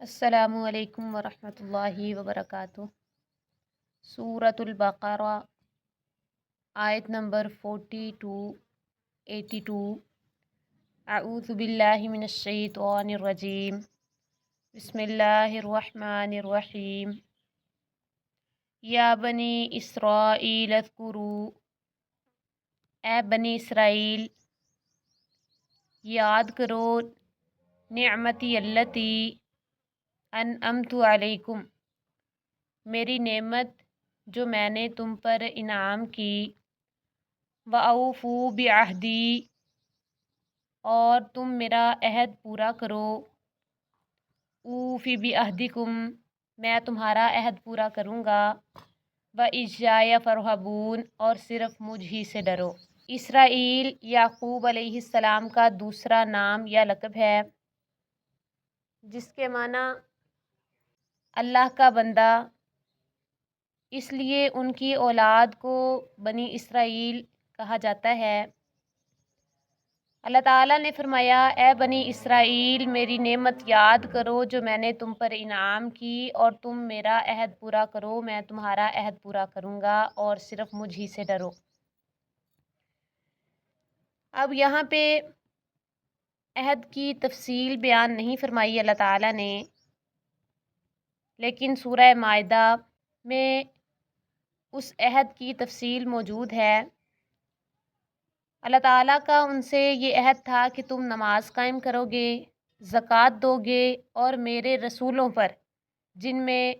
السلام علیکم ورحمۃ اللہ وبرکاتہ۔ سورۃ البقرہ آیت نمبر 42-82۔ اعوذ باللہ من الشیطان الرجیم، بسم اللہ الرحمن الرحیم۔ یا بنی اسرائیل اذکروا، اے بنی اسرائیل یاد کرو نعمتی اللتی انعمت علیکم، میری نعمت جو میں نے تم پر انعام کی، وَأَوْفُوا بِعَہْدِی، اور تم میرا عہد پورا کرو، اوفی بعہدکم، میں تمہارا عہد پورا کروں گا، وَإِيَّایَ فَارْہَبُونِ، اور صرف مجھ ہی سے ڈرو۔ اسرائیل یعقوب علیہ السلام کا دوسرا نام یا لقب ہے، جس کے معنی اللہ کا بندہ، اس لیے ان کی اولاد کو بنی اسرائیل کہا جاتا ہے۔ اللہ تعالیٰ نے فرمایا، اے بنی اسرائیل میری نعمت یاد کرو جو میں نے تم پر انعام کی، اور تم میرا عہد پورا کرو، میں تمہارا عہد پورا کروں گا، اور صرف مجھ ہی سے ڈرو۔ اب یہاں پہ عہد کی تفصیل بیان نہیں فرمائی اللہ تعالیٰ نے، لیکن سورہ مائدہ میں اس عہد کی تفصیل موجود ہے۔ اللہ تعالیٰ کا ان سے یہ عہد تھا کہ تم نماز قائم کرو گے، زکوٰۃ دو گے، اور میرے رسولوں پر، جن میں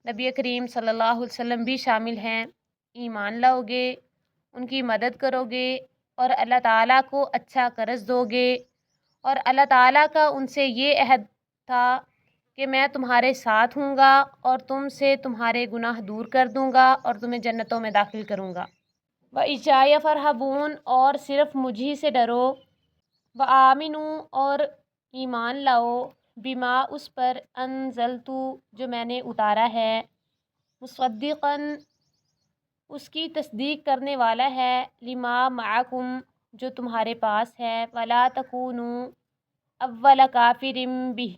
نبی کریم صلی اللہ علیہ وسلم بھی شامل ہیں، ایمان لاؤ گے، ان کی مدد کرو گے، اور اللہ تعالیٰ کو اچھا قرض دو گے۔ اور اللہ تعالیٰ کا ان سے یہ عہد تھا کہ میں تمہارے ساتھ ہوں گا، اور تم سے تمہارے گناہ دور کر دوں گا، اور تمہیں جنتوں میں داخل کروں گا۔ وَإِيَّایَ فَارْہَبُونِ، اور صرف مجھ ہی سے ڈرو۔ وَآمِنُوا، اور ایمان لاؤ، بِمَا، اس پر، أَنزَلْتُ، جو میں نے اتارا ہے، مُصَدِّقًا، اس کی تصدیق کرنے والا ہے، لِمَا مَعَکُم، جو تمہارے پاس ہے، وَلَا تَکُونُوا أَوَّلَ كَافِرٍ بِهِ،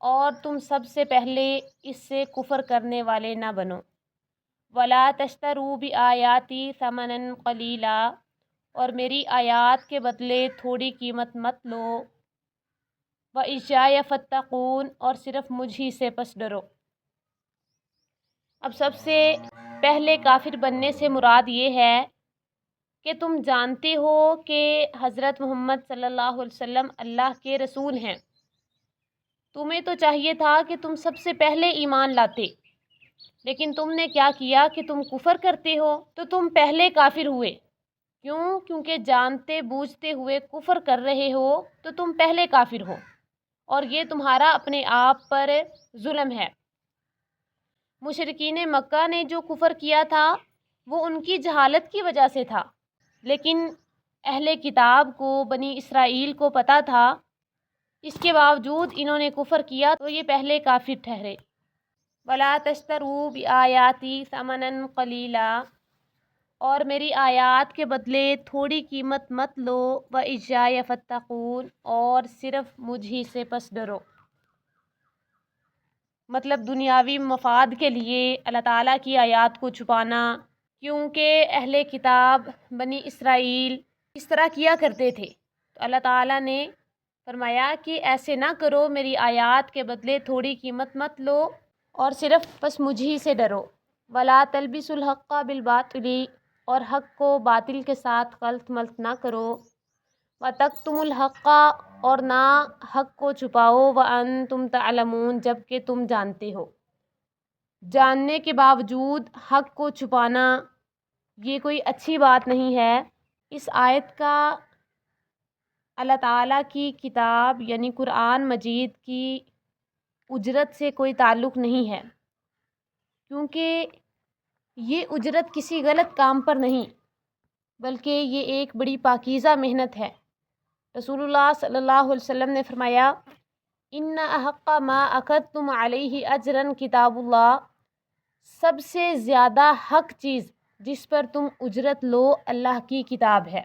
اور تم سب سے پہلے اس سے کفر کرنے والے نہ بنو۔ وَلَا تَشْتَرُوا بِآيَاتِي ثَمَنًا قَلِيلًا، اور میری آیات کے بدلے تھوڑی قیمت مت لو۔ وَإِيَّایَ فَاتَّقُونِ، اور صرف مجھ ہی سے پس ڈرو۔ اب سب سے پہلے کافر بننے سے مراد یہ ہے کہ تم جانتے ہو کہ حضرت محمد صلی اللہ علیہ وسلم اللہ کے رسول ہیں، تمہیں تو چاہیے تھا کہ تم سب سے پہلے ایمان لاتے، لیکن تم نے کیا کیا کہ تم کفر کرتے ہو، تو تم پہلے کافر ہوئے۔ کیوں؟ کیونکہ جانتے بوجھتے ہوئے کفر کر رہے ہو تو تم پہلے کافر ہو، اور یہ تمہارا اپنے آپ پر ظلم ہے۔ مشرکین مکہ نے جو کفر کیا تھا وہ ان کی جہالت کی وجہ سے تھا، لیکن اہل کتاب کو، بنی اسرائیل کو پتہ تھا، اس کے باوجود انہوں نے کفر کیا تو یہ پہلے کافر ٹھہرے۔ وَلَا تَشْتَرُوا بِآيَاتِي ثَمَنًا قَلِيلًا، اور میری آیات کے بدلے تھوڑی قیمت مت لو، وَإِيَّایَ فَاتَّقُونِ، اور صرف مجھ ہی سے پس ڈرو۔ مطلب دنیاوی مفاد کے لیے اللہ تعالیٰ کی آیات کو چھپانا، کیونکہ اہل کتاب بنی اسرائیل اس طرح کیا کرتے تھے، تو اللہ تعالیٰ نے فرمایا کہ ایسے نہ کرو، میری آیات کے بدلے تھوڑی قیمت مت لو، اور صرف بس مجھ ہی سے ڈرو۔ وَلَا تَلْبِسُوا الْحَقَّ بِالْبَاطِلِ، اور حق کو باطل کے ساتھ غلط ملط نہ کرو، وَتَكْتُمُوا الْحَقَّ، اور نہ حق کو چھپاؤ، وَأَنْتُمْ تَعْلَمُونَ، جب کہ تم جانتے ہو۔ جاننے کے باوجود حق کو چھپانا یہ کوئی اچھی بات نہیں ہے۔ اس آیت کا اللہ تعالیٰ کی کتاب یعنی قرآن مجید کی اجرت سے کوئی تعلق نہیں ہے، کیونکہ یہ اجرت کسی غلط کام پر نہیں، بلکہ یہ ایک بڑی پاکیزہ محنت ہے۔ رسول اللہ صلی اللہ علیہ وسلم نے فرمایا، ان احق ما اخذتم علیہ اجرا کتاب اللہ، سب سے زیادہ حق چیز جس پر تم اجرت لو اللہ کی کتاب ہے۔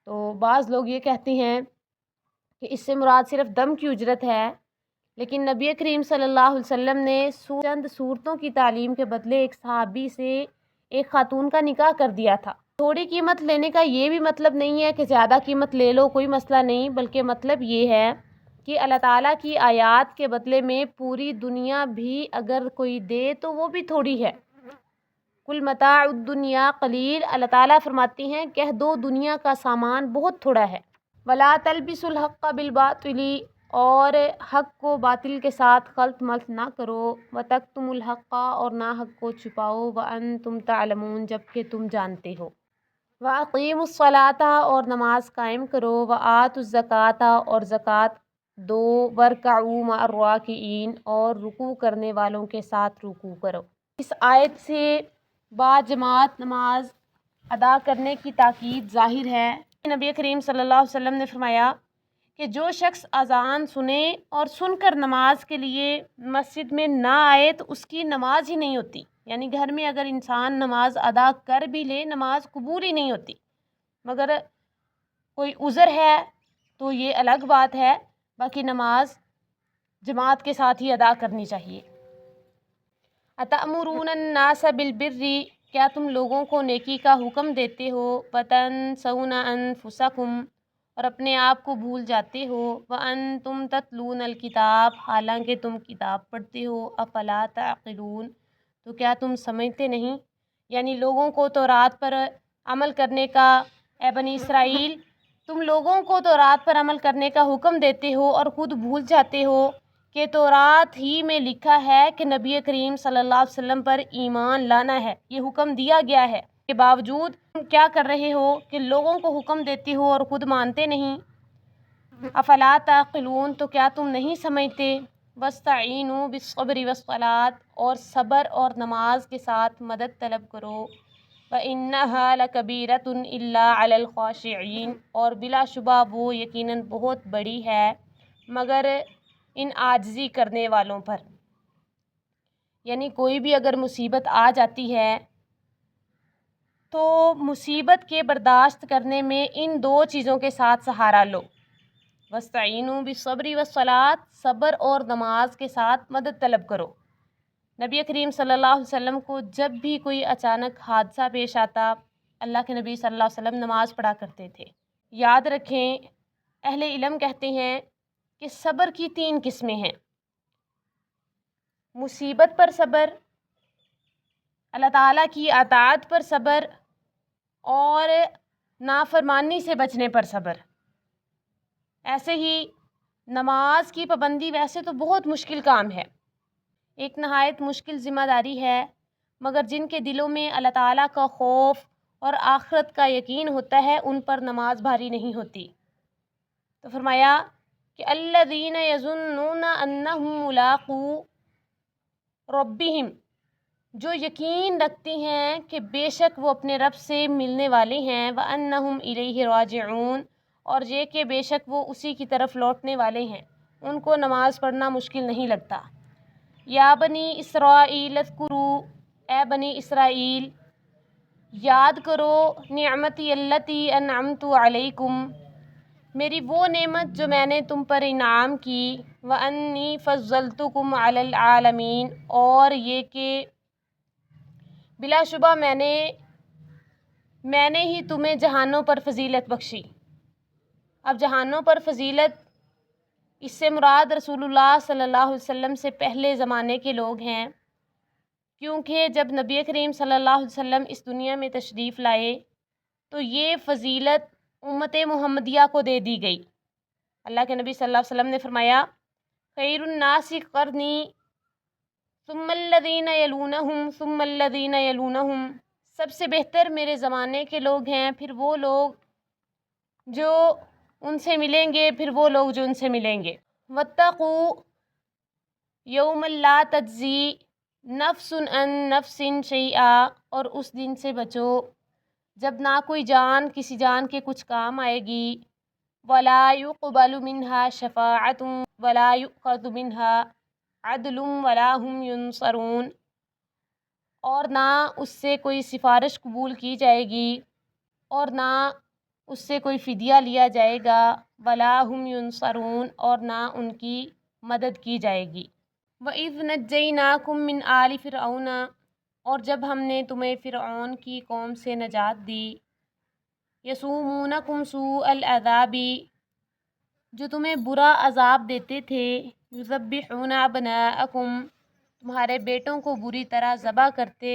تو بعض لوگ یہ کہتے ہیں کہ اس سے مراد صرف دم کی اجرت ہے، لیکن نبی کریم صلی اللہ علیہ وسلم نے چند صورتوں کی تعلیم کے بدلے ایک صحابی سے ایک خاتون کا نکاح کر دیا تھا۔ تھوڑی قیمت لینے کا یہ بھی مطلب نہیں ہے کہ زیادہ قیمت لے لو، کوئی مسئلہ نہیں، بلکہ مطلب یہ ہے کہ اللہ تعالیٰ کی آیات کے بدلے میں پوری دنیا بھی اگر کوئی دے تو وہ بھی تھوڑی ہے۔ کل متاع الدنیا قلیل، اللہ تعالیٰ فرماتی ہیں کہہ دو دنیا کا سامان بہت تھوڑا ہے۔ ولا تلبسوا الحق بالباطل، اور حق کو باطل کے ساتھ خلط ملط نہ کرو، وتکتموا الحق، اور نہ حق کو چھپاؤ، وانتم تعلمون، جبکہ تم جانتے ہو۔ واقیموا الصلاۃ، اور نماز قائم کرو، وآتوا الزکوٰۃ، اور زکوٰۃ دو، ورکعوا مع الراکعین، اور رکوع کرنے والوں کے ساتھ رکوع کرو۔ اس آیت سے با جماعت نماز ادا کرنے کی تاکید ظاہر ہے۔ نبی کریم صلی اللہ علیہ وسلم نے فرمایا کہ جو شخص اذان سنے اور سن کر نماز کے لیے مسجد میں نہ آئے تو اس کی نماز ہی نہیں ہوتی، یعنی گھر میں اگر انسان نماز ادا کر بھی لے نماز قبول ہی نہیں ہوتی، مگر کوئی عذر ہے تو یہ الگ بات ہے، باقی نماز جماعت کے ساتھ ہی ادا کرنی چاہیے۔ اتأمرون الناس بالبر، کیا تم لوگوں کو نیکی کا حکم دیتے ہو، وتنسون انفسکم، اور اپنے آپ کو بھول جاتے ہو، وانتم تتلون الکتاب، حالانکہ تم کتاب پڑھتے ہو، افلا تعقلون، تو کیا تم سمجھتے نہیں؟ یعنی لوگوں کو تورات پر عمل کرنے کا، اے بنی اسرائیل تم لوگوں کو تورات پر عمل کرنے کا حکم دیتے ہو اور خود بھول جاتے ہو کہ تورات ہی میں لکھا ہے کہ نبی کریم صلی اللہ علیہ وسلم پر ایمان لانا ہے، یہ حکم دیا گیا ہے، کے باوجود تم کیا کر رہے ہو کہ لوگوں کو حکم دیتے ہو اور خود مانتے نہیں۔ افلا تعقلون، تو کیا تم نہیں سمجھتے؟ واستعینوا بالصبر والصلاۃ، اور صبر اور نماز کے ساتھ مدد طلب کرو، وَإِنَّهَا لَكَبِيرَةٌ إِلَّا عَلَى الْخَاشِعِينَ، اور بلا شبہ وہ یقیناً بہت بڑی ہے مگر ان عاجزی کرنے والوں پر۔ یعنی کوئی بھی اگر مصیبت آ جاتی ہے تو مصیبت کے برداشت کرنے میں ان دو چیزوں کے ساتھ سہارا لو، وَاسْتَعِينُوا بِالصَّبْرِ وَالصَّلَاةِ، صبر اور نماز کے ساتھ مدد طلب کرو۔ نبی کریم صلی اللہ علیہ وسلم کو جب بھی کوئی اچانک حادثہ پیش آتا، اللہ کے نبی صلی اللہ علیہ وسلم نماز پڑھا کرتے تھے۔ یاد رکھیں، اہل علم کہتے ہیں کہ صبر کی 3 قسمیں ہیں: مصیبت پر صبر، اللہ تعالیٰ کی اطاعت پر صبر، اور نافرمانی سے بچنے پر صبر۔ ایسے ہی نماز کی پابندی ویسے تو بہت مشکل کام ہے، ایک نہایت مشکل ذمہ داری ہے، مگر جن کے دلوں میں اللہ تعالیٰ کا خوف اور آخرت کا یقین ہوتا ہے ان پر نماز بھاری نہیں ہوتی۔ تو فرمایا کہ الذین یظنون انہم ملاقو ربہم، جو یقین رکھتے ہیں کہ بے شک وہ اپنے رب سے ملنے والے ہیں، وانہم الیہ راجعون، اور یہ کہ بے شک وہ اسی کی طرف لوٹنے والے ہیں، ان کو نماز پڑھنا مشکل نہیں لگتا۔ یا بنی اسرائیل اذکروا، اے بنی اسرائیل یاد کرو، نعمتی التی انعمت علیکم، میری وہ نعمت جو میں نے تم پر انعام کی، وانی فضلتکم علی العالمین، اور یہ کہ بلا شبہ میں نے ہی تمہیں جہانوں پر فضیلت بخشی۔ اب جہانوں پر فضیلت، اس سے مراد رسول اللہ صلی اللہ علیہ وسلم سے پہلے زمانے کے لوگ ہیں، کیونکہ جب نبی کریم صلی اللہ علیہ وسلم اس دنیا میں تشریف لائے تو یہ فضیلت امت محمدیہ کو دے دی گئی۔ اللہ کے نبی صلی اللہ علیہ وسلم نے فرمایا خیر الناس قرنی ثم الذین یلونہم ثم الذین یلونہم، سب سے بہتر میرے زمانے کے لوگ ہیں، پھر وہ لوگ جو ان سے ملیں گے، پھر وہ لوگ جو ان سے ملیں گے۔ واتقوا یوما لا تجزی نفس عن نفس شیئا، اور اس دن سے بچو جب نہ کوئی جان کسی جان کے کچھ کام آئے گی، ولا يقبل منها شفاعة ولا يؤخذ منها عدل ولا هم ينصرون، اور نہ اس سے کوئی سفارش قبول کی جائے گی اور نہ اس سے کوئی فدیہ لیا جائے گا، ولا هم ينصرون، اور نہ ان کی مدد کی جائے گی۔ وَإِذْ نَجَّيْنَاكُمْ مِنْ آلِ فِرْعَوْنَ، اور جب ہم نے تمہیں فرعون کی قوم سے نجات دی، يَسُومُونَكُمْ سُوءَ الْعَذَابِ، جو تمہیں برا عذاب دیتے تھے، يُذَبِّحُونَ أَبْنَاءَكُمْ، تمہارے بیٹوں کو بری طرح ذبح کرتے،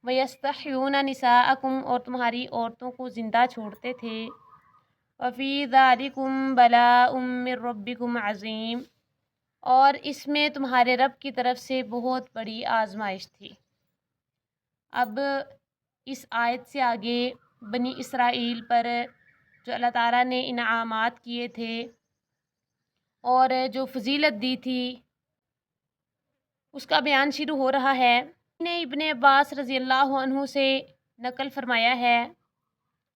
وَيَسْتَحْيُونَ نِسَاءَكُمْ، اور تمہاری عورتوں کو زندہ چھوڑتے تھے، وَفِي ذَلِكُمْ بَلَاءٌ مِّن رَبِّكُمْ عَظِيمٌ، اور اس میں تمہارے رب کی طرف سے بہت بڑی آزمائش تھی۔ اب اس آیت سے آگے بنی اسرائیل پر جو اللہ تعالیٰ نے انعامات کیے تھے اور جو فضیلت دی تھی اس کا بیان شروع ہو رہا ہے۔ نے ابن عباس رضی اللہ عنہ سے نقل فرمایا ہے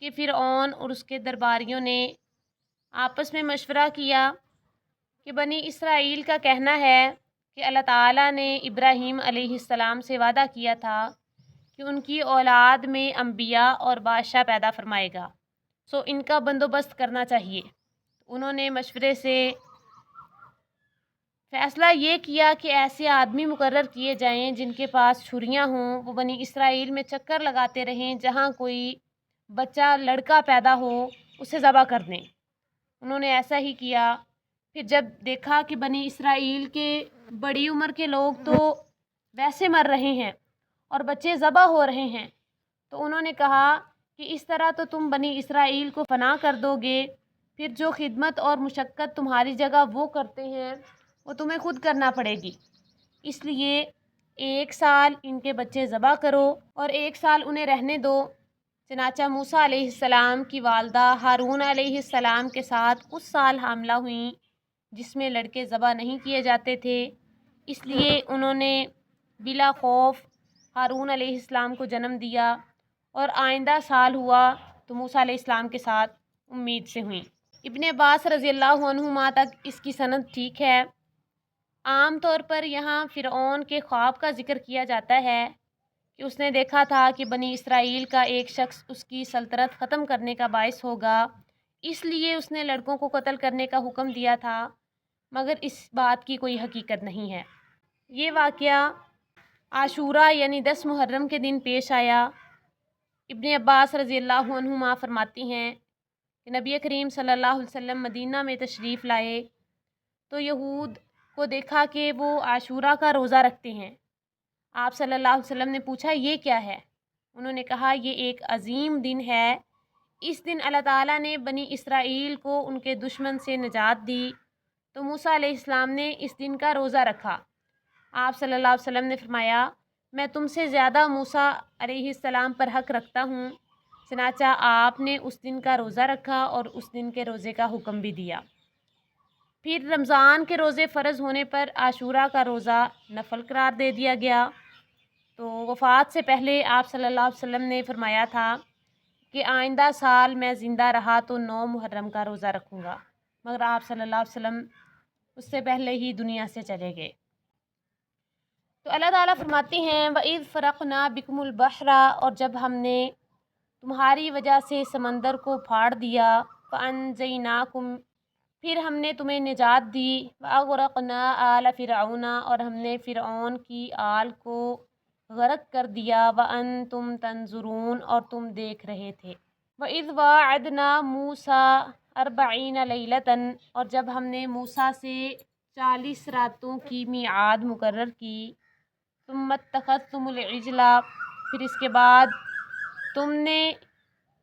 کہ فرعون اور اس کے درباریوں نے آپس میں مشورہ کیا کہ بنی اسرائیل کا کہنا ہے کہ اللہ تعالیٰ نے ابراہیم علیہ السلام سے وعدہ کیا تھا کہ ان کی اولاد میں انبیاء اور بادشاہ پیدا فرمائے گا، سو ان کا بندوبست کرنا چاہیے۔ انہوں نے مشورے سے فیصلہ یہ کیا کہ ایسے آدمی مقرر کیے جائیں جن کے پاس چھریاں ہوں، وہ بنی اسرائیل میں چکر لگاتے رہیں، جہاں کوئی بچہ لڑکا پیدا ہو اسے ذبح کر دیں۔ انہوں نے ایسا ہی کیا۔ پھر جب دیکھا کہ بنی اسرائیل کے بڑی عمر کے لوگ تو ویسے مر رہے ہیں اور بچے ذبح ہو رہے ہیں، تو انہوں نے کہا کہ اس طرح تو تم بنی اسرائیل کو فنا کر دو گے، پھر جو خدمت اور مشقت تمہاری جگہ وہ کرتے ہیں وہ تمہیں خود کرنا پڑے گی، اس لیے 1 سال ان کے بچے ذبح کرو اور 1 سال انہیں رہنے دو۔ چنانچہ موسیٰ علیہ السلام کی والدہ ہارون علیہ السلام کے ساتھ اس سال حاملہ ہوئیں جس میں لڑکے ذبح نہیں کیے جاتے تھے، اس لیے انہوں نے بلا خوف ہارون علیہ السلام کو جنم دیا، اور آئندہ سال ہوا تو موسیٰ علیہ السلام کے ساتھ امید سے ہوئیں۔ ابن عباس رضی اللہ عنہما تک اس کی سند ٹھیک ہے۔ عام طور پر یہاں فرعون کے خواب کا ذکر کیا جاتا ہے کہ اس نے دیکھا تھا کہ بنی اسرائیل کا ایک شخص اس کی سلطنت ختم کرنے کا باعث ہوگا، اس لیے اس نے لڑکوں کو قتل کرنے کا حکم دیا تھا، مگر اس بات کی کوئی حقیقت نہیں ہے۔ یہ واقعہ عاشوراء یعنی 10 محرم کے دن پیش آیا۔ ابن عباس رضی اللہ عنہما فرماتی ہیں کہ نبی کریم صلی اللہ علیہ وسلم مدینہ میں تشریف لائے تو یہود کو دیکھا کہ وہ عاشوراء کا روزہ رکھتے ہیں۔ آپ صلی اللہ علیہ وسلم نے پوچھا یہ کیا ہے؟ انہوں نے کہا یہ ایک عظیم دن ہے، اس دن اللہ تعالیٰ نے بنی اسرائیل کو ان کے دشمن سے نجات دی، تو موسیٰ علیہ السلام نے اس دن کا روزہ رکھا۔ آپ صلی اللہ علیہ وسلم نے فرمایا میں تم سے زیادہ موسیٰ علیہ السلام پر حق رکھتا ہوں، چنانچہ آپ نے اس دن کا روزہ رکھا اور اس دن کے روزے کا حکم بھی دیا۔ پھر رمضان کے روزے فرض ہونے پر عاشوراء کا روزہ نفل قرار دے دیا گیا۔ تو وفات سے پہلے آپ صلی اللہ علیہ وسلم نے فرمایا تھا کہ آئندہ سال میں زندہ رہا تو 9 محرم کا روزہ رکھوں گا، مگر آپ صلی اللہ علیہ وسلم اس سے پہلے ہی دنیا سے چلے گئے۔ تو اللہ تعالیٰ فرماتے ہیں وَإِذْ فَرَقْنَا بِكُمُ الْبَحْرَ، اور جب ہم نے تمہاری وجہ سے سمندر کو پھاڑ دیا، فَأَنْجَيْنَاكُمْ، پھر ہم نے تمہیں نجات دی، وَأَغْرَقْنَا آلَ فِرْعَوْنَ، اور ہم نے فرعون کی آل کو غرق کر دیا، وَأَنْتُمْ تَنْظُرُونَ، اور تم دیکھ رہے تھے۔ وَإِذْ وَاعَدْنَا مُوسَىٰ 40 لَيْلَةً، اور جب ہم نے موسیٰ سے 40 راتوں کی میعاد مقرر کی، ثُمَّ اتَّخَذْتُمُ الْعِجْلَ، پھر اس کے بعد تم نے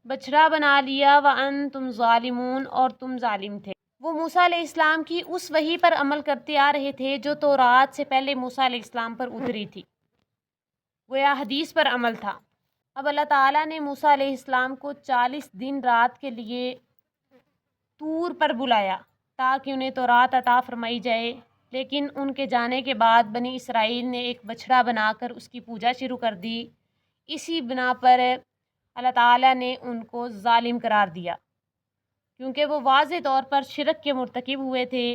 بچھڑا بنا لیا، وَأَنْتُمْ ظَالِمُونَ، اور تم ظالم تھے۔ وہ موسیٰ علیہ السلام کی اس وحی پر عمل کرتے آ رہے تھے جو تورات سے پہلے موسیٰ علیہ السلام پر اتری تھی، گویا حدیث پر عمل تھا۔ اب اللہ تعالیٰ نے موسیٰ علیہ السلام کو 40 دن رات کے لیے طور پر بلایا تاکہ انہیں تورات عطا فرمائی جائے، لیکن ان کے جانے کے بعد بنی اسرائیل نے ایک بچھڑا بنا کر اس کی پوجا شروع کر دی۔ اسی بنا پر اللہ تعالیٰ نے ان کو ظالم قرار دیا، کیونکہ وہ واضح طور پر شرک کے مرتکب ہوئے تھے،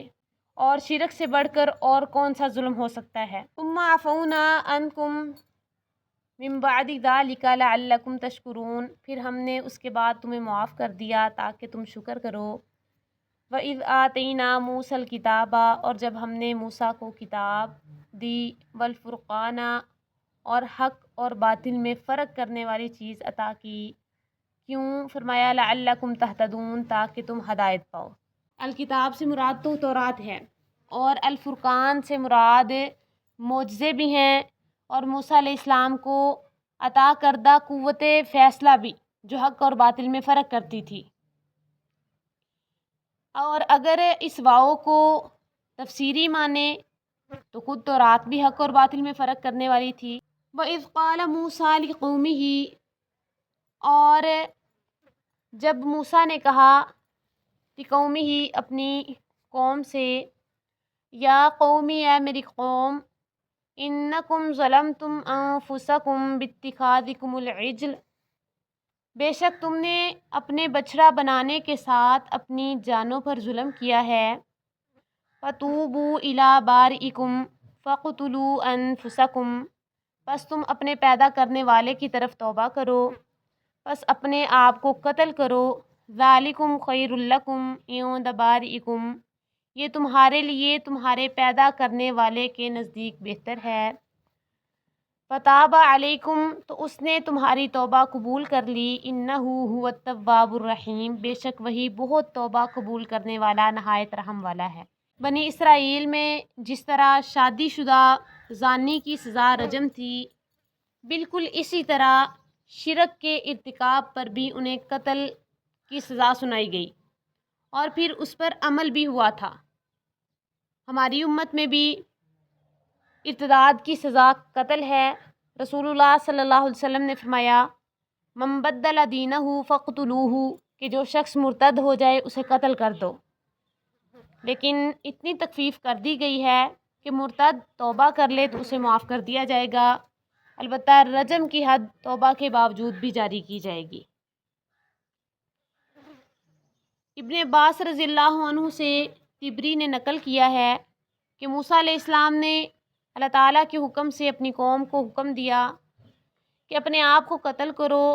اور شرک سے بڑھ کر اور کون سا ظلم ہو سکتا ہے۔ ثم عفونا عنکم من بعد ذلک لعلکم تشکرون، پھر ہم نے اس کے بعد تمہیں معاف کر دیا تاکہ تم شکر کرو۔ وَإِذْ آتَيْنَا مُوسَى الْكِتَابَ، اور جب ہم نے موسیٰ کو کتاب دی، والفرقان، اور حق اور باطل میں فرق کرنے والی چیز عطا کی۔ کیوں؟ فرمایا لعلکم تہتدون، تاکہ تم ہدایت پاؤ۔ الکتاب سے مراد تو تورات ہے، اور الفرقان سے مراد معجزے بھی ہیں، اور موسیٰ علیہ السلام کو عطا کردہ قوت فیصلہ بھی، جو حق اور باطل میں فرق کرتی تھی۔ اور اگر اس واؤ کو تفسیری مانے تو خود تورات بھی حق اور باطل میں فرق کرنے والی تھی۔ وَإِذْ قَالَ مُوسَىٰ لِقَوْمِهِ، اور جب موسیٰ نے کہا لِقَوْمِهِ، اپنی قوم سے، یا قومی، اے میری قوم، اِنَّكُمْ ظَلَمْتُمْ أَنفُسَكُمْ بِاتِّخَاذِكُمُ الْعِجْلَ، بے شک تم نے اپنے بچڑا بنانے کے ساتھ اپنی جانوں پر ظلم کیا ہے۔ فَتُوبُوا إِلَىٰ بَارِئِكُمْ فَاقْتُلُوا أَنفُسَكُمْ، پس تم اپنے پیدا کرنے والے کی طرف توبہ کرو، پس اپنے آپ کو قتل کرو۔ ذَلِكُمْ خَيْرٌ لَكُمْ عِندَ بَارِئِكُمْ، یہ تمہارے لیے تمہارے پیدا کرنے والے کے نزدیک بہتر ہے۔ فَتَابَ عَلَيْكُمْ، تو اس نے تمہاری توبہ قبول کر لی۔ إِنَّهُ هُوَ التَّوَّابُ الرَّحِيمُ، بے شک وہی بہت توبہ قبول کرنے والا، نہایت رحم والا ہے۔ بنی اسرائیل میں جس طرح شادی شدہ زانی کی سزا رجم تھی، بالکل اسی طرح شرک کے ارتکاب پر بھی انہیں قتل کی سزا سنائی گئی، اور پھر اس پر عمل بھی ہوا تھا۔ ہماری امت میں بھی ارتداد کی سزا قتل ہے۔ رسول اللہ صلی اللہ علیہ وسلم نے فرمایا من بدل دینہ فاقتلوہ، کہ جو شخص مرتد ہو جائے اسے قتل کر دو۔ لیکن اتنی تخفیف کر دی گئی ہے کہ مرتد توبہ کر لے تو اسے معاف کر دیا جائے گا، البتہ رجم کی حد توبہ کے باوجود بھی جاری کی جائے گی۔ ابن عباس رضی اللہ عنہ سے طبری نے نقل کیا ہے کہ موسیٰ علیہ السلام نے اللہ تعالیٰ کے حکم سے اپنی قوم کو حکم دیا کہ اپنے آپ کو قتل کرو،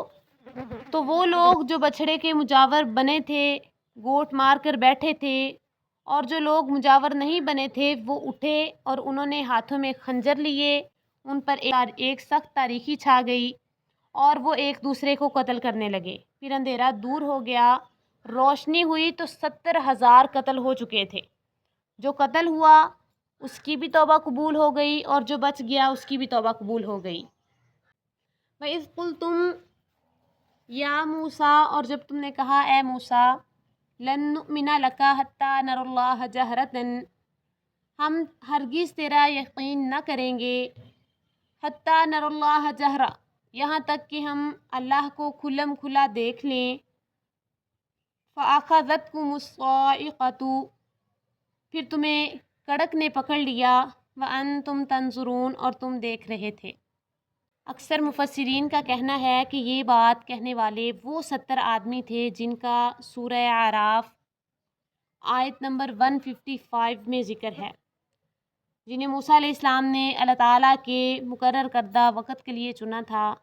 تو وہ لوگ جو بچھڑے کے مجاور بنے تھے گوٹ مار کر بیٹھے تھے، اور جو لوگ مجاور نہیں بنے تھے وہ اٹھے اور انہوں نے ہاتھوں میں خنجر لیے، ان پر ایک سخت تاریکی چھا گئی اور وہ ایک دوسرے کو قتل کرنے لگے۔ پھر اندھیرا دور ہو گیا، روشنی ہوئی تو 70,000 قتل ہو چکے تھے۔ جو قتل ہوا اس کی بھی توبہ قبول ہو گئی، اور جو بچ گیا اس کی بھی توبہ قبول ہو گئی۔ وَإِذْ قُلْتُمْ یا موسیٰ، اور جب تم نے کہا اے موسیٰ، لن نؤمن لک حتی نر اللہ جہرۃ، ہم ہرگز تیرا یقین نہ کریں گے، حتی نر اللہ جہرہ، یہاں تک کہ ہم اللہ کو کھلم کھلا دیکھ لیں۔ فَأَخَذَتْكُمُ الصَّاعِقَةُ، پھر تمہیں کڑک نے پکڑ لیا، وَأَنْتُمْ تَنظُرُونَ، اور تم دیکھ رہے تھے۔ اکثر مفسرین کا کہنا ہے کہ یہ بات کہنے والے وہ 70 آدمی تھے جن کا سورہ اعراف آیت نمبر 155 میں ذکر ہے، جنہیں موسیٰ علیہ السلام نے اللہ تعالیٰ کے مقرر کردہ وقت کے لیے چنا تھا۔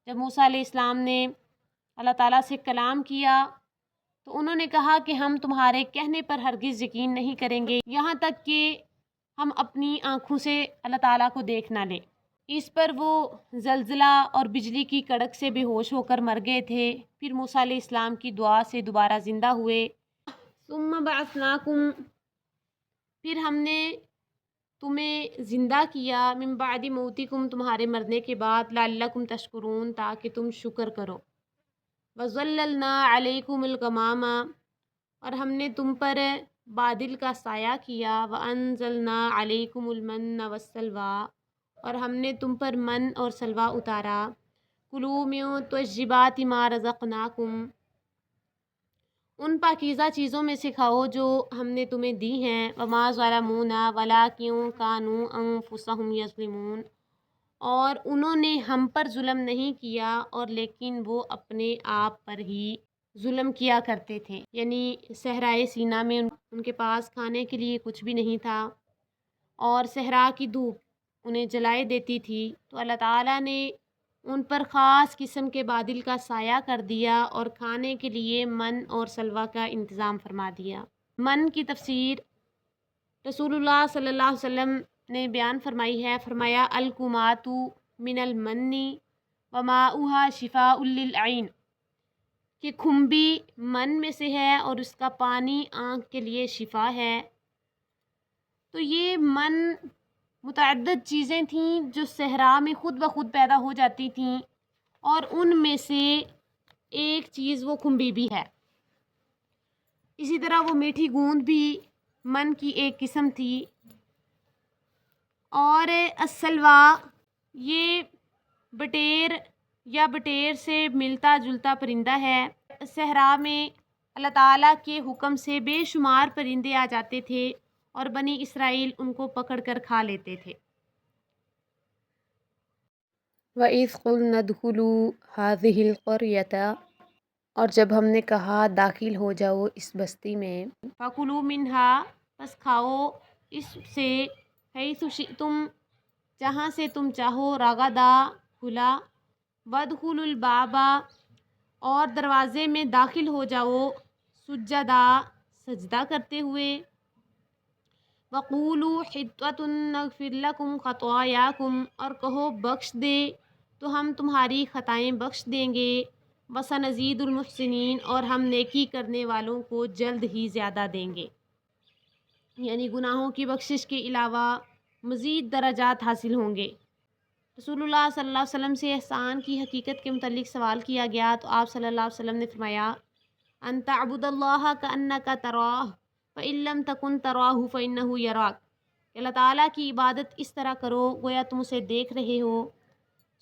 جب موسیٰ علیہ السلام نے اللہ تعالیٰ سے کلام کیا تو انہوں نے کہا کہ ہم تمہارے کہنے پر ہرگز یقین نہیں کریں گے یہاں تک کہ ہم اپنی آنکھوں سے اللہ تعالیٰ کو دیکھ نہ لیں۔ اس پر وہ زلزلہ اور بجلی کی کڑک سے بے ہوش ہو کر مر گئے تھے۔ پھر موسیٰ علیہ السلام کی دعا سے دوبارہ زندہ ہوئے۔ ثم بعثناکم، پھر ہم نے تمہیں زندہ کیا، من بعد موتکم، تمہارے مرنے کے بعد، لعلکم تشکرون، تاکہ تم شکر کرو۔ وَظَلَّلْنَا عَلَيْكُمُ الْغَمَامَ، اور ہم نے تم پر بادل کا سایہ کیا، وَأَنزَلْنَا عَلَيْكُمُ الْمَنَّ وَالسَّلْوَىٰ، اور ہم نے تم پر من اور سلوہ اتارا۔ کُلُوا مِن طَیِّبَاتِ مَا رَزَقْنَاکُمْ، ان پاکیزہ چیزوں میں سے کھاؤ جو ہم نے تمہیں دی ہیں۔ وَمَا ظَلَمُونَا وَلَٰكِن كَانُوا أَنفُسَهُمْ يَظْلِمُونَ، اور انہوں نے ہم پر ظلم نہیں کیا، اور لیکن وہ اپنے آپ پر ہی ظلم کیا کرتے تھے۔ یعنی صحرائے سینا میں ان کے پاس کھانے کے لیے کچھ بھی نہیں تھا، اور صحرا کی دھوپ انہیں جلائے دیتی تھی، تو اللہ تعالیٰ نے ان پر خاص قسم کے بادل کا سایہ کر دیا اور کھانے کے لیے من اور سلوہ کا انتظام فرما دیا۔ من کی تفسیر رسول اللہ صلی اللہ علیہ وسلم نے بیان فرمائی ہے، فرمایا الکمات من المنی وماؤہا شفاء للعین، کہ کھمبی من میں سے ہے اور اس کا پانی آنکھ کے لیے شفا ہے۔ تو یہ من متعدد چیزیں تھیں جو صحرا میں خود بخود پیدا ہو جاتی تھیں، اور ان میں سے ایک چیز وہ کھمبی بھی ہے۔ اسی طرح وہ میٹھی گوند بھی من کی ایک قسم تھی، اور السلوا یہ بٹیر یا بٹیر سے ملتا جلتا پرندہ ہے۔ صحرا میں اللہ تعالیٰ کے حکم سے بے شمار پرندے آ جاتے تھے اور بنی اسرائیل ان کو پکڑ کر کھا لیتے تھے۔ وَإِذْ قُلْنَا ادْخُلُوا هَٰذِهِ الْقَرْيَةَ، اور جب ہم نے کہا داخل ہو جاؤ اس بستی میں، فَكُلُوا مِنْهَا، پس کھاؤ اس سے، حیث شئتم، جہاں سے تم چاہو، رغدا، کھلا، وَادْخُلُوا الْبَابَ، اور دروازے میں داخل ہو جاؤ، سجدا، سجدہ کرتے ہوئے، وَقُولُوا حِطَّةٌ نَغْفِرْ لَكُمْ خَطَايَاكُمْ، اور کہو بخش دے تو ہم تمہاری خطائیں بخش دیں گے، وَسَنَزِيدُ الْمُحْسِنِينَ، اور ہم نیکی کرنے والوں کو جلد ہی زیادہ دیں گے۔ یعنی گناہوں کی بخشش کے علاوہ مزید درجات حاصل ہوں گے۔ رسول اللہ صلی اللہ علیہ وسلم سے احسان کی حقیقت کے متعلق سوال کیا گیا تو آپ صلی اللہ علیہ وسلم نے فرمایا ان تعبد اللہ کأنک تراہ فإن لم تکن تراہ فإنہ یراک، کہ اللہ تعالیٰ کی عبادت اس طرح کرو گویا تم اسے دیکھ رہے ہو،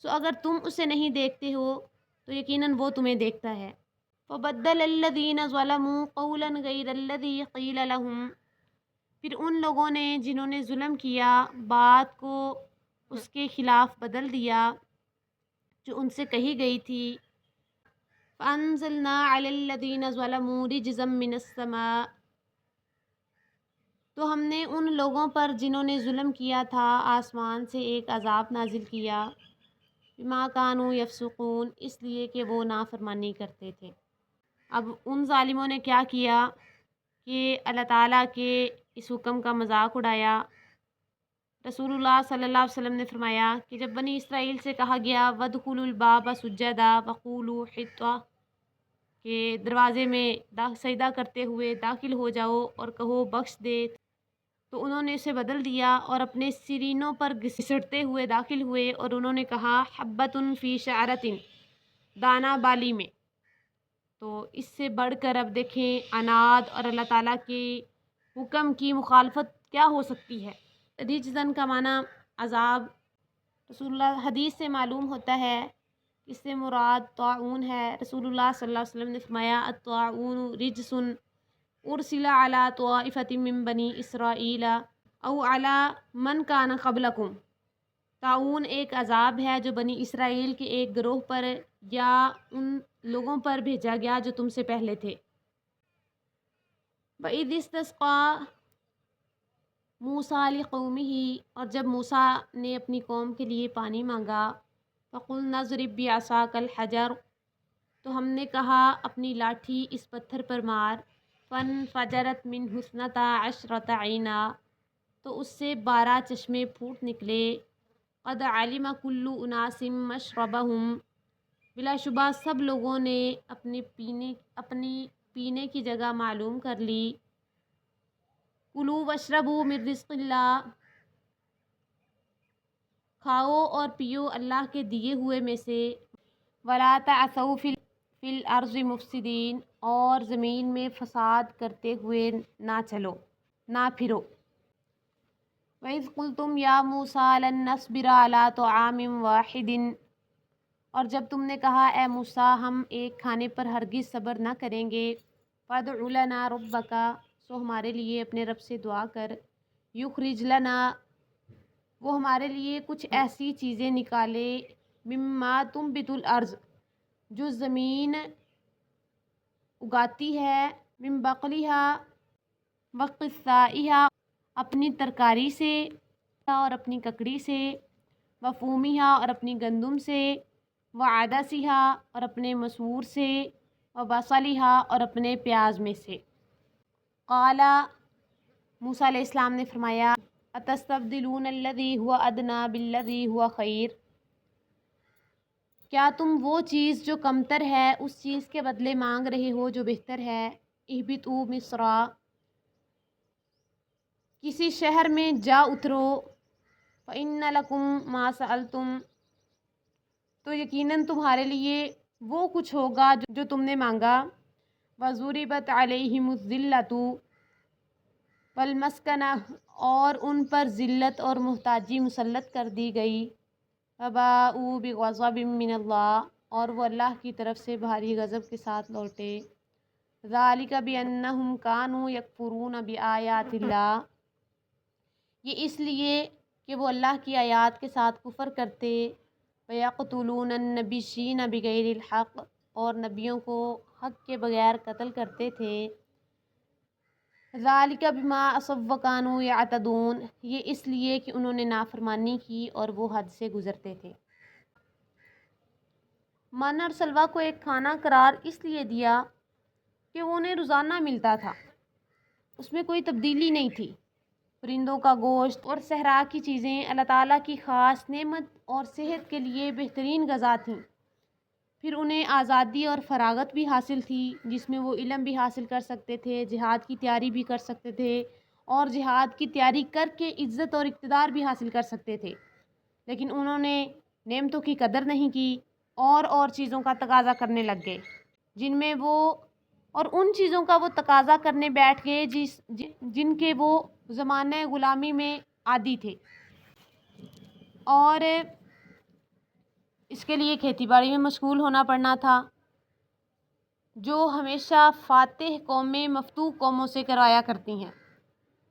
سو اگر تم اسے نہیں دیکھتے ہو تو یقیناً وہ تمہیں دیکھتا ہے۔ فبدل الذین ظلموا قولا غیر الذی قیل لهم، پھر ان لوگوں نے جنہوں نے ظلم کیا بات کو اس کے خلاف بدل دیا جو ان سے کہی گئی تھی۔ فَأَنزَلْنَا عَلَى الَّذِينَ ظَلَمُوا رِجْزًا مِّنَ السَّمَاءِ، تو ہم نے ان لوگوں پر جنہوں نے ظلم کیا تھا آسمان سے ایک عذاب نازل کیا، بما كانوا يفسقون، اس لیے کہ وہ نافرمانی کرتے تھے۔ اب ان ظالموں نے کیا کیا کہ اللہ تعالیٰ کے اس حکم کا مذاق اڑایا۔ رسول اللہ صلی اللہ علیہ وسلم نے فرمایا کہ جب بنی اسرائیل سے کہا گیا وَادْخُلُوا الْبَابَ سُجَّدًا وَقُولُوا حِطَّةٌ، کہ دروازے میں سجدہ کرتے ہوئے داخل ہو جاؤ اور کہو بخش دے، تو انہوں نے اسے بدل دیا اور اپنے سرینوں پر گھسیٹتے ہوئے داخل ہوئے، اور انہوں نے کہا حبۃ فی شعرۃ، دانہ بالی میں۔ تو اس سے بڑھ کر اب دیکھیں عناد اور اللہ تعالیٰ کے حکم کی مخالفت کیا ہو سکتی ہے۔ رجزن کا معنی عذاب، رسول اللہ حدیث سے معلوم ہوتا ہے اس سے مراد طاعون ہے۔ رسول اللہ صلی اللہ علیہ وسلم نے فرمایا الطاعون رجس ارسل علی طائفۃ من بنی اسرائیل او علی من کان قبلکم، طاعون ایک عذاب ہے جو بنی اسرائیل کے ایک گروہ پر یا ان لوگوں پر بھیجا گیا جو تم سے پہلے تھے۔ وَإِذِ اسْتَسْقَىٰ موسیٰ لِقَوْمِهِ، اور جب موسیٰ نے اپنی قوم کے لیے پانی مانگا، فَقُلْنَا اضْرِب بِّعَصَاكَ الْحَجَرَ، تو ہم نے کہا اپنی لاٹھی اس پتھر پر مار، فَانْفَجَرَتْ مِنْهُ اثْنَتَا عَشْرَةَ عَيْنًا، تو اس سے 12 چشمے پھوٹ نکلے، قَدْ عَلِمَ كُلُّ أُنَاسٍ مَّشْرَبَهُمْ، بلا شبہ سب لوگوں نے اپنی پینے کی جگہ معلوم کر لی۔ کُلُوا وَاشْرَبُوا مِن رِزْقِ اللہ، کھاؤ اور پیو اللہ کے دیے ہوئے میں سے، وَلَا تَعْثَوْا فِي الْأَرْضِ مُفْسِدِينَ، اور زمین میں فساد کرتے ہوئے نہ چلو نہ پھرو۔ وَإِذْ قُلْتُمْ يَا مُوسَىٰ لَن نَّصْبِرَ عَلَىٰ طَعَامٍ وَاحِدٍ، اور جب تم نے کہا اے موسیٰ ہم ایک کھانے پر ہرگز صبر نہ کریں گے، فَادْعُ لَنَا رَبَّكَ، سو ہمارے لیے اپنے رب سے دعا کر، یخرج لنا، وہ ہمارے لیے کچھ ایسی چیزیں نکالے، مما تنبت الارض، جو زمین اگاتی ہے، من بقلہا وقثائہا، اپنی ترکاری سے اور اپنی ککڑی سے، وفومہا اور اپنی گندم سے، وعدسہا اور اپنے مسور سے، وبصلہا اور اپنے پیاز میں سے۔ قال موسیٰ علیہ السلام نے فرمایا اتستبدلون الذی هو ادنی بالذی هو خیر، کیا تم وہ چیز جو کمتر ہے اس چیز کے بدلے مانگ رہے ہو جو بہتر ہے؟ اہبطوا مصرا، کسی شہر میں جا اترو، فإن لکم ما سألتم، تو یقیناً تمہارے لیے وہ کچھ ہوگا جو تم نے مانگا۔ وضربت علیہم الذلۃ والمسکنہ، اور ان پر ذلت اور محتاجی مسلط کر دی گئی۔ وباءوا بغضب من اللہ، اور وہ اللہ کی طرف سے بھاری غضب کے ساتھ لوٹے۔ ذالک بأنہم کانوا یکفرون بآیات اللہ، یہ اس لیے کہ وہ اللہ کی آیات کے ساتھ کفر کرتے۔ وَيَقْتُلُونَ النَّبِيِّينَ بِغَيْرِ الْحَقِّ، اور نبیوں کو حق کے بغیر قتل کرتے تھے۔ ذَلِكَ بِمَا عَصَوا وَكَانُوا يَعْتَدُونَ، یہ اس لیے کہ انہوں نے نافرمانی کی اور وہ حد سے گزرتے تھے۔ من اور سلویٰ کو ایک کھانا قرار اس لیے دیا کہ وہ انہیں روزانہ ملتا تھا، اس میں کوئی تبدیلی نہیں تھی۔ پرندوں کا گوشت اور صحرا کی چیزیں اللہ تعالیٰ کی خاص نعمت اور صحت کے لیے بہترین غذا تھیں۔ پھر انہیں آزادی اور فراغت بھی حاصل تھی، جس میں وہ علم بھی حاصل کر سکتے تھے، جہاد کی تیاری بھی کر سکتے تھے، اور جہاد کی تیاری کر کے عزت اور اقتدار بھی حاصل کر سکتے تھے۔ لیکن انہوں نے نعمتوں کی قدر نہیں کی اور چیزوں کا تقاضا کرنے لگ گئے، جن میں وہ اور ان چیزوں کا وہ تقاضا کرنے بیٹھ گئے جن کے وہ زمانہ غلامی میں عادی تھے، اور اس کے لیے کھیتی باڑی میں مشغول ہونا پڑنا تھا، جو ہمیشہ فاتح قومیں مفتوح قوموں سے کروایا کرتی ہیں۔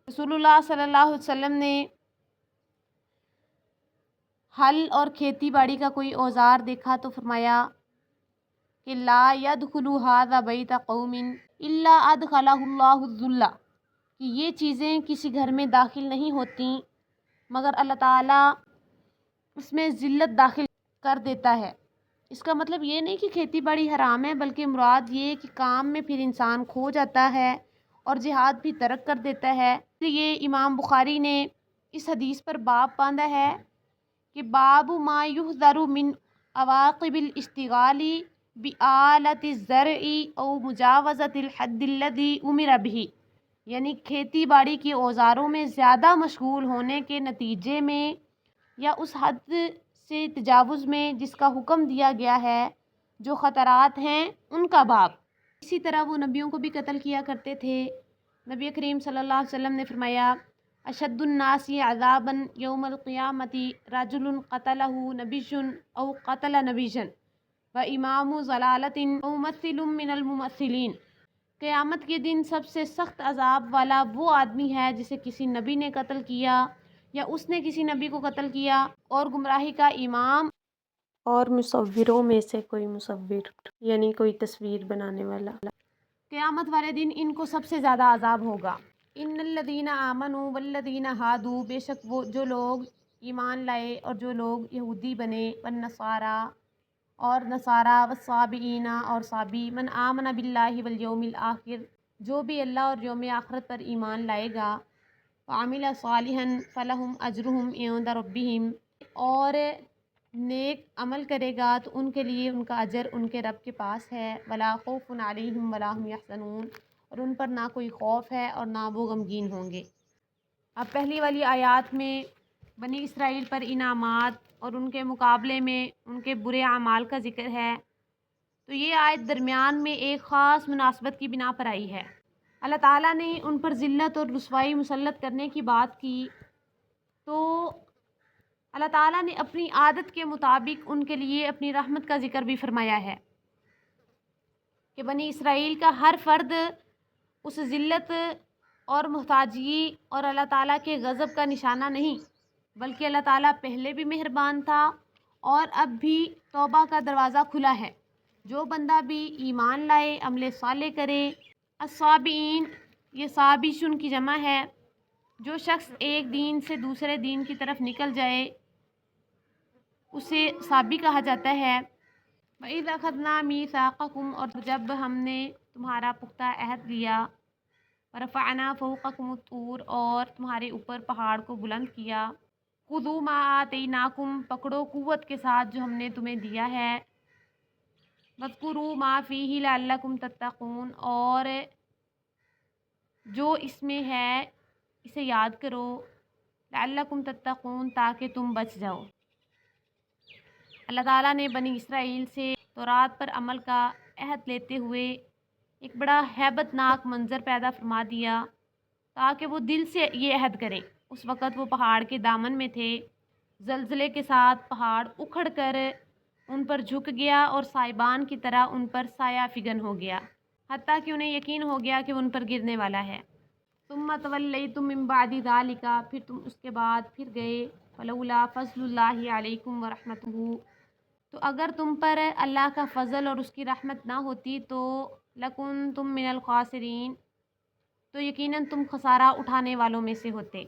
رسول اللہ صلی اللہ علیہ وسلم نے ہل اور کھیتی باڑی کا کوئی اوزار دیکھا تو فرمایا کہ لا يدخل هذا بیت قوم الا ادخلہ اللہ الذل، کہ یہ چیزیں کسی گھر میں داخل نہیں ہوتی مگر اللہ تعالیٰ اس میں ذلت داخل کر دیتا ہے۔ اس کا مطلب یہ نہیں کہ کھیتی باڑی حرام ہے، بلکہ مراد یہ کہ کام میں پھر انسان کھو جاتا ہے اور جہاد بھی ترک کر دیتا ہے۔ یہ امام بخاری نے اس حدیث پر باب باندھا ہے کہ باب ما یحذر من عواقب الاشتغال بآلة الزرع او مجاوزة الحد الذي امر به، یعنی کھیتی باڑی کے اوزاروں میں زیادہ مشغول ہونے کے نتیجے میں یا اس حد سے تجاوز میں جس کا حکم دیا گیا ہے، جو خطرات ہیں ان کا باب۔ اسی طرح وہ نبیوں کو بھی قتل کیا کرتے تھے۔ نبی کریم صلی اللہ علیہ وسلم نے فرمایا اشد الناس عذابا یوم القیامت رجل قتلہ نبی او قتل نبیا و امام ضلالت او ممثل من الممثلین، قیامت کے دن سب سے سخت عذاب والا وہ آدمی ہے جسے کسی نبی نے قتل کیا یا اس نے کسی نبی کو قتل کیا، اور گمراہی کا امام اور مصوروں میں سے کوئی مصور، یعنی کوئی تصویر بنانے والا۔ قیامت والے دن ان کو سب سے زیادہ عذاب ہوگا۔ ان الذین آمنوا والذین ہادوا، بے شک وہ جو لوگ ایمان لائے اور جو لوگ یہودی بنے، والنصارا اور نصارا، والصابئین اور صابی، من آمن باللہ والیوم الآخر، جو بھی اللہ اور یوم آخرت پر ایمان لائے گا، وعمل صالحا فلہم اجرہم عند ربہم، اور نیک عمل کرے گا تو ان کے لیے ان کا اجر ان کے رب کے پاس ہے۔ ولا خوف علیہم ولا هم یحزنون، اور ان پر نہ کوئی خوف ہے اور نہ وہ غمگین ہوں گے۔ اب پہلی والی آیات میں بنی اسرائیل پر انعامات اور ان کے مقابلے میں ان کے برے اعمال کا ذکر ہے، تو یہ آیت درمیان میں ایک خاص مناسبت کی بنا پر آئی ہے۔ اللہ تعالیٰ نے ان پر ذلت اور رسوائی مسلط کرنے کی بات کی تو اللہ تعالیٰ نے اپنی عادت کے مطابق ان کے لیے اپنی رحمت کا ذکر بھی فرمایا ہے کہ بنی اسرائیل کا ہر فرد اس ذلت اور محتاجی اور اللہ تعالیٰ کے غضب کا نشانہ نہیں، بلکہ اللہ تعالیٰ پہلے بھی مہربان تھا اور اب بھی توبہ کا دروازہ کھلا ہے۔ جو بندہ بھی ایمان لائے، عمل صالح کرے۔ الصابئین، یہ صابئشن کی جمع ہے، جو شخص ایک دین سے دوسرے دین کی طرف نکل جائے اسے صابی کہا جاتا ہے۔ وَإِذْ أَخَذْنَا مِيثَاقَكُمْ، اور جب ہم نے تمہارا پختہ عہد لیا، ورفعنا فوقکم الطور، اور تمہارے اوپر پہاڑ کو بلند کیا۔ خذوا ما آتیناکم، پکڑو قوت کے ساتھ جو ہم نے تمہیں دیا ہے۔ واذکروا ما فیہ لعلکم تتقون، اور جو اس میں ہے اسے یاد کرو، لعلکم تتقون، تاکہ تم بچ جاؤ۔ اللہ تعالیٰ نے بنی اسرائیل سے تورات پر عمل کا عہد لیتے ہوئے ایک بڑا ہیبت ناک منظر پیدا فرما دیا تاکہ وہ دل سے یہ عہد کریں۔ اس وقت وہ پہاڑ کے دامن میں تھے، زلزلے کے ساتھ پہاڑ اکھڑ کر ان پر جھک گیا اور سائبان کی طرح ان پر سایہ فگن ہو گیا، حتیٰ کہ انہیں یقین ہو گیا کہ وہ ان پر گرنے والا ہے۔ ثم تولیتم من بعد ذلک، پھر تم اس کے بعد پھر گئے۔ فلولا فضل اللہ علیکم ورحمتہ، تو اگر تم پر اللہ کا فضل اور اس کی رحمت نہ ہوتی تو لکنتم من الخاسرین، تو یقیناً تم خسارہ اٹھانے والوں میں سے ہوتے۔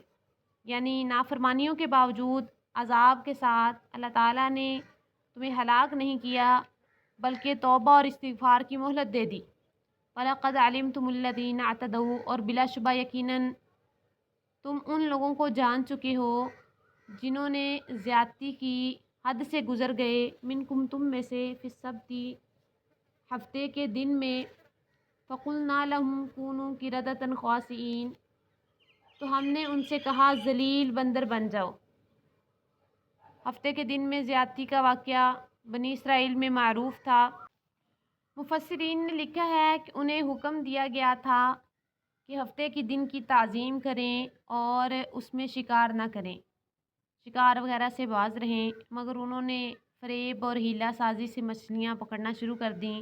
یعنی نافرمانیوں کے باوجود عذاب کے ساتھ اللہ تعالیٰ نے تمہیں ہلاک نہیں کیا بلکہ توبہ اور استغفار کی مہلت دے دی۔ وَلَقَدْ عَلِمْتُمُ الَّذِينَ اعْتَدَوْا، اور بلا شبہ یقیناً تم ان لوگوں کو جان چکے ہو جنہوں نے زیادتی کی، حد سے گزر گئے، منکم تم میں سے، فی السبت ہفتے کے دن میں، فَقُلْنَا لَهُمْ كُونُوا قِرَدَةً خَاسِئِينَ، تو ہم نے ان سے کہا ذلیل بندر بن جاؤ۔ ہفتے کے دن میں زیادتی کا واقعہ بنی اسرائیل میں معروف تھا۔ مفسرین نے لکھا ہے کہ انہیں حکم دیا گیا تھا کہ ہفتے کے دن کی تعظیم کریں اور اس میں شکار نہ کریں، شکار وغیرہ سے باز رہیں، مگر انہوں نے فریب اور ہیلہ سازی سے مچھلیاں پکڑنا شروع کر دیں۔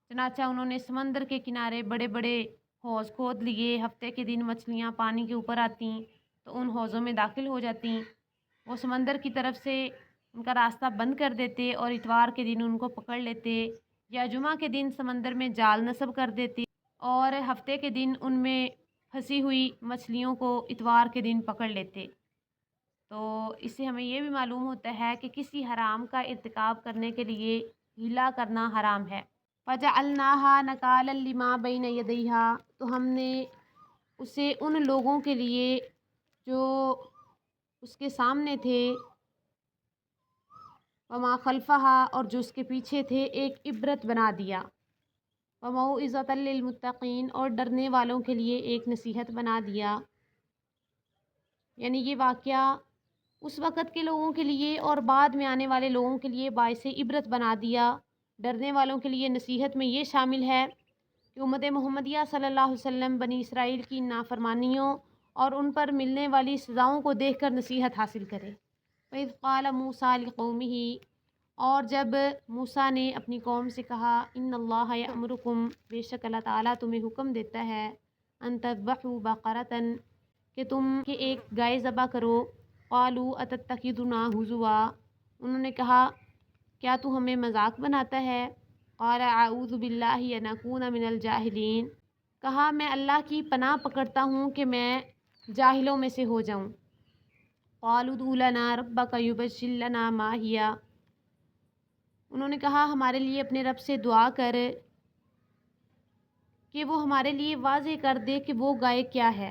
چنانچہ انہوں نے سمندر کے کنارے بڑے بڑے حوض کھود لیے۔ ہفتے کے دن مچھلیاں پانی کے اوپر آتیں تو ان حوضوں میں داخل ہو جاتیں، وہ سمندر کی طرف سے ان کا راستہ بند کر دیتے اور اتوار کے دن ان کو پکڑ لیتے، یا جمعہ کے دن سمندر میں جال نصب کر دیتے اور ہفتے کے دن ان میں پھنسی ہوئی مچھلیوں کو اتوار کے دن پکڑ لیتے۔ تو اس سے ہمیں یہ بھی معلوم ہوتا ہے کہ کسی حرام کا ارتکاب کرنے کے لیے ہیلہ کرنا حرام ہے۔ فَجَعَلْنَاهَا نَكَالًا لِمَا بَيْنَ يَدَيْهَا، تو ہم نے اسے ان لوگوں کے لیے جو اس کے سامنے تھے، وَمَا خَلْفَهَا، اور جو اس کے پیچھے تھے، ایک عبرت بنا دیا، وَمَوْعِظَةً لِّلْمُتَّقِينَ، اور ڈرنے والوں کے لیے ایک نصیحت بنا دیا۔ یعنی یہ واقعہ اس وقت کے لوگوں کے لیے اور بعد میں آنے والے لوگوں کے لیے باعث عبرت بنا دیا۔ ڈرنے والوں کے لیے نصیحت میں یہ شامل ہے کہ امت محمدیہ صلی اللہ علیہ وسلم بنی اسرائیل کی نافرمانیوں اور ان پر ملنے والی سزاؤں کو دیکھ کر نصیحت حاصل کرے۔ وَإِذْ قَالَ مُوسَىٰ لِقَوْمِهِ، اور جب موسیٰ نے اپنی قوم سے کہا، إِنَّ اللَّهَ يَأْمُرُكُمْ، بے شک اللہ تعالیٰ تمہیں حکم دیتا ہے، أَن تَذْبَحُوا بَقَرَةً، کہ تم ایک گائے ذبح کرو۔ قَالُوا أَتَتَّخِذُنَا هُزُوًا، انہوں نے کہا کیا تو ہمیں مذاق بناتا ہے؟ قَالَ أَعُوذُ بِاللَّهِ أَنْ أَكُونَ مِنَ الْجَاهِلِينَ، کہا میں اللہ کی پناہ پکڑتا ہوں کہ میں جاہلوں میں سے ہو جاؤں۔ قَالُوا ادْعُ لَنَا رَبَّكَ يُبَيِّن لَنَا مَا هِيَ، انہوں نے کہا ہمارے لیے اپنے رب سے دعا کر کہ وہ ہمارے لیے واضح کر دے کہ وہ گائے کیا ہے۔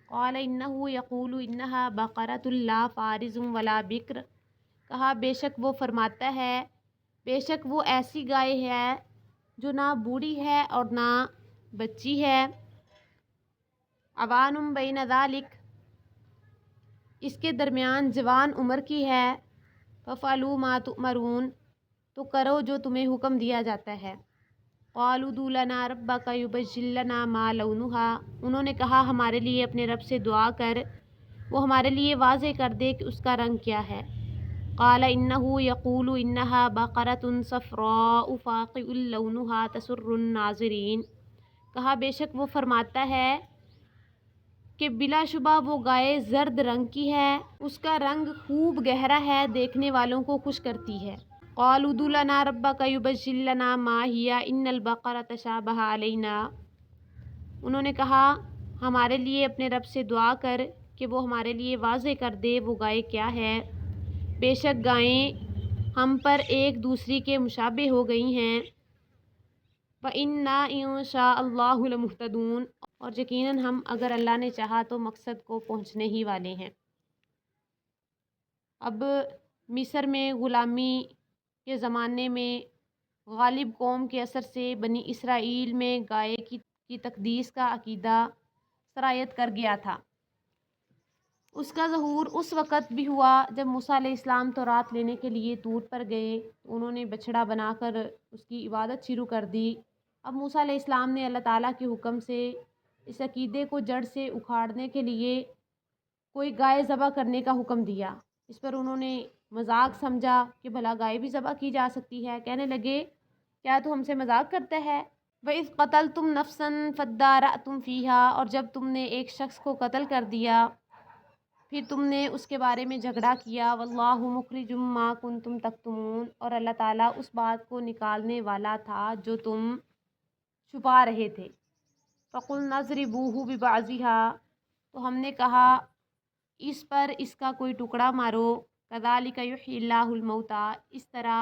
قال إنه يقول إنها بقرة لا فارض ولا بکر، کہا بے شک وہ فرماتا ہے، بے شک وہ ایسی گائے ہے جو نہ بوڑھی ہے اور نہ بچی ہے۔ عوان بین ذالک، اس کے درمیان جوان عمر کی ہے۔ فَفْعَلُوا مَا تُؤْمَرُونَ، تو کرو جو تمہیں حکم دیا جاتا ہے۔ قَالُوا ادْعُ لَنَا رَبَّكَ يُبَيِّن لَنَا مَا لَوْنُهَا، انہوں نے کہا ہمارے لیے اپنے رب سے دعا کر وہ ہمارے لیے واضح کر دے کہ اس کا رنگ کیا ہے۔ قَالَ إِنَّهُ يَقُولُ إِنَّهَا بَقَرَةٌ صَفْرَاءُ فَاقِعٌ لَوْنُهَا تَسُرُّ النَّاظِرِينَ، کہا بے شک وہ فرماتا ہے کہ بلا شبہ وہ گائے زرد رنگ کی ہے، اس کا رنگ خوب گہرا ہے، دیکھنے والوں کو خوش کرتی ہے۔ قَالُوا ادْعُ لَنَا رَبَّكَ يُبَيِّن لَنَا مَا هِيَ إِنَّ الْبَقَرَ تَشَابَهَ عَلَيْنَا، انہوں نے کہا ہمارے لیے اپنے رب سے دعا کر کہ وہ ہمارے لیے واضح کر دے وہ گائے کیا ہے، بے شک گائیں ہم پر ایک دوسری کے مشابہ ہو گئی ہیں۔ وَإِنَّا إِن شَاءَ اللَّهُ لَمُهْتَدُونَ، اور یقیناً ہم اگر اللہ نے چاہا تو مقصد کو پہنچنے ہی والے ہیں۔ اب مصر میں غلامی کے زمانے میں غالب قوم کے اثر سے بنی اسرائیل میں گائے کی تقدیس کا عقیدہ سرایت کر گیا تھا۔ اس کا ظہور اس وقت بھی ہوا جب موسیٰ علیہ السلام تورات لینے کے لیے طور پر گئے، انہوں نے بچڑا بنا کر اس کی عبادت شروع کر دی۔ اب موسیٰ علیہ السلام نے اللہ تعالیٰ کے حکم سے اس عقیدے کو جڑ سے اکھاڑنے کے لیے کوئی گائے ذبح کرنے کا حکم دیا۔ اس پر انہوں نے مذاق سمجھا کہ بھلا گائے بھی ذبح کی جا سکتی ہے، کہنے لگے کیا تو ہم سے مذاق کرتا ہے؟ وَإِذْ قَتَلْتُمْ نَفْسًا فَادَّارَأْتُمْ فِيهَا، اور جب تم نے ایک شخص کو قتل کر دیا پھر تم نے اس کے بارے میں جھگڑا کیا، وَاللَّهُ مُخْرِجٌ مَّا كُنتُمْ تَكْتُمُونَ، اور اللہ تعالیٰ اس بات کو نکالنے والا تھا جو تم چھپا رہے تھے۔ فَقُلْنَا اضْرِبُوهُ بِبَعْضِهَا، تو ہم نے کہا اس پر اس کا کوئی ٹکڑا مارو، كَذَلِكَ يُحْيِي اللَّهُ الْمَوْتَىٰ، اس طرح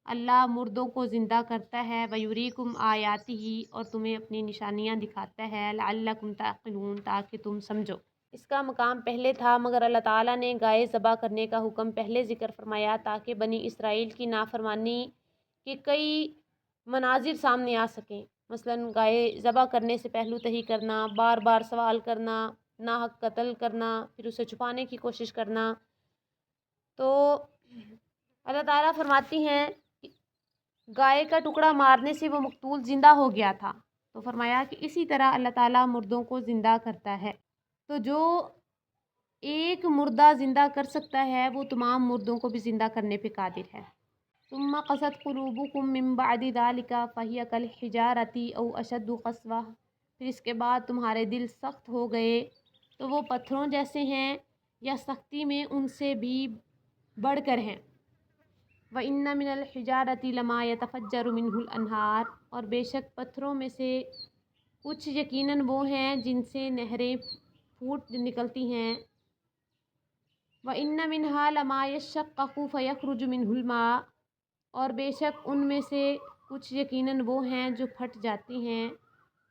اللہ مردوں کو زندہ کرتا ہے، وَيُرِيكُمْ آيَاتِهِ، اور تمہیں اپنی نشانیاں دکھاتا ہے، لَعَلَّكُمْ تَعْقِلُونَ، تاکہ تم سمجھو۔ اس کا مقام پہلے تھا مگر اللہ تعالیٰ نے گائے ذبح کرنے کا حکم پہلے ذکر فرمایا تاکہ بنی اسرائیل کی نافرمانی کے کئی مناظر سامنے آ سکیں، مثلاً گائے ذبح کرنے سے پہلو تہی کرنا، بار بار سوال کرنا، ناحق قتل کرنا، پھر اسے چھپانے کی کوشش کرنا۔ تو اللہ تعالیٰ فرماتی ہیں کہ گائے کا ٹکڑا مارنے سے وہ مقتول زندہ ہو گیا تھا، تو فرمایا کہ اسی طرح اللہ تعالیٰ مردوں کو زندہ کرتا ہے۔ تو جو ایک مردہ زندہ کر سکتا ہے وہ تمام مردوں کو بھی زندہ کرنے پہ قادر ہے۔ ثم قست قلوبکم من بعد ذلک فہی کالحجارۃ او اشد قسوہ، پھر اس کے بعد تمہارے دل سخت ہو گئے تو وہ پتھروں جیسے ہیں یا سختی میں ان سے بھی بڑھ کر ہیں۔ وَإِنَّ مِنَ الْحِجَارَةِ لَمَا يَتَفَجَّرُ مِنْهُ الْأَنْهَارُ، اور بے شک پتھروں میں سے کچھ یقیناً وہ ہیں جن سے نہریں پھوٹ نکلتی ہیں۔ وَإِنَّ مِنْهَا لَمَا يَشَّقَّقُ فَيَخْرُجُ مِنْهُ الْمَاءُ، اور بے شک ان میں سے کچھ یقیناً وہ ہیں جو پھٹ جاتی ہیں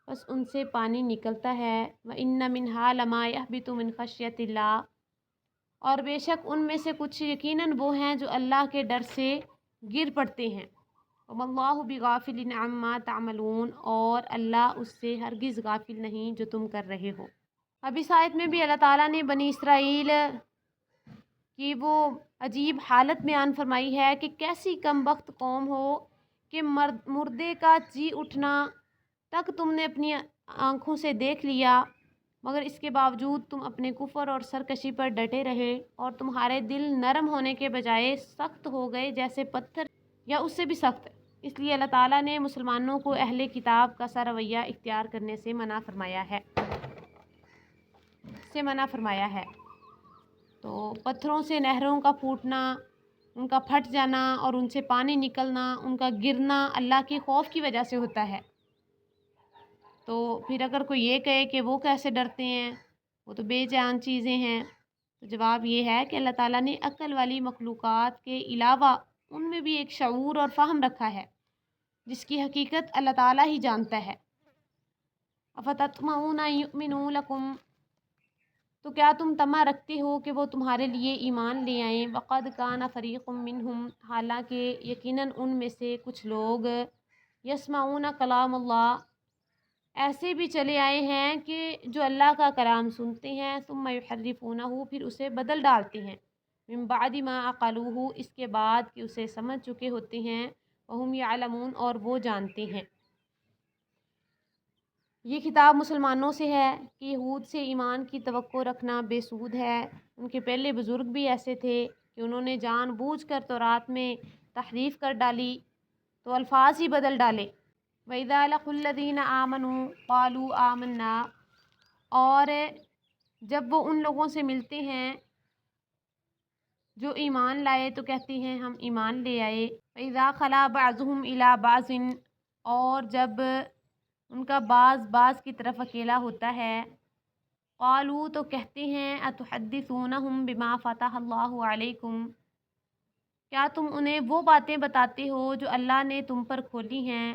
بس ان سے پانی نکلتا ہے۔ وَإِنَّ مِنْهَا لَمَا يَهْبِطُ مِنْ خَشْيَةِ اللَّهِ، اور بے شک ان میں سے کچھ یقیناً وہ ہیں جو اللہ کے ڈر سے گر پڑتے ہیں۔ وَمَا اللَّهُ بِغَافِلٍ عَمَّا تَعْمَلُونَ، اور اللہ اس سے ہرگز غافل نہیں جو تم کر رہے ہو۔ اب اس آیت میں بھی اللہ تعالیٰ نے بنی اسرائیل کی وہ عجیب حالت بیان فرمائی ہے کہ کیسی کم بخت قوم ہو کہ مردے کا جی اٹھنا تک تم نے اپنی آنکھوں سے دیکھ لیا، مگر اس کے باوجود تم اپنے کفر اور سرکشی پر ڈٹے رہے اور تمہارے دل نرم ہونے کے بجائے سخت ہو گئے جیسے پتھر یا اس سے بھی سخت۔ اس لیے اللہ تعالیٰ نے مسلمانوں کو اہل کتاب کا سا رویہ اختیار کرنے سے منع فرمایا ہے۔ تو پتھروں سے نہروں کا پھوٹنا، ان کا پھٹ جانا اور ان سے پانی نکلنا، ان کا گرنا اللہ کے خوف کی وجہ سے ہوتا ہے۔ تو پھر اگر کوئی یہ کہے کہ وہ کیسے ڈرتے ہیں، وہ تو بے جان چیزیں ہیں، تو جواب یہ ہے کہ اللہ تعالیٰ نے عقل والی مخلوقات کے علاوہ ان میں بھی ایک شعور اور فہم رکھا ہے جس کی حقیقت اللہ تعالیٰ ہی جانتا ہے۔ افتطمعون ان یؤمنوا لکم، تو کیا تم طمع رکھتے ہو کہ وہ تمہارے لیے ایمان لے آئیں؟ وقد کان فریق منہم، حالانکہ یقیناً ان میں سے کچھ لوگ یسمعون کلام اللہ، ایسے بھی چلے آئے ہیں کہ جو اللہ کا کلام سنتے ہیں، ثم یحرفونہ، پھر اسے بدل ڈالتے ہیں، من بعد ما عقلوہ، اس کے بعد کہ اسے سمجھ چکے ہوتے ہیں، وہم یعلمون، اور وہ جانتے ہیں۔ یہ خطاب مسلمانوں سے ہے کہ یہود سے ایمان کی توقع رکھنا بے سود ہے۔ ان کے پہلے بزرگ بھی ایسے تھے کہ انہوں نے جان بوجھ کر تورات میں تحریف کر ڈالی، تو الفاظ ہی بدل ڈالے۔ وَإِذَا لَقُوا الَّذِينَ آمَنُوا قَالُوا آمَنَّا، اور جب وہ ان لوگوں سے ملتے ہیں جو ایمان لائے تو کہتے ہیں ہم ایمان لے آئے۔ وَإِذَا خَلَا بَعْضُهُمْ إِلَىٰ بَعْضٍ، اور جب ان کا بعض کی طرف اکیلا ہوتا ہے، قالوا، تو کہتے ہیں اتحدثونہم بما فتح اللہ علیکم، کیا تم انہیں وہ باتیں بتاتے ہو جو اللہ نے تم پر کھولی ہیں،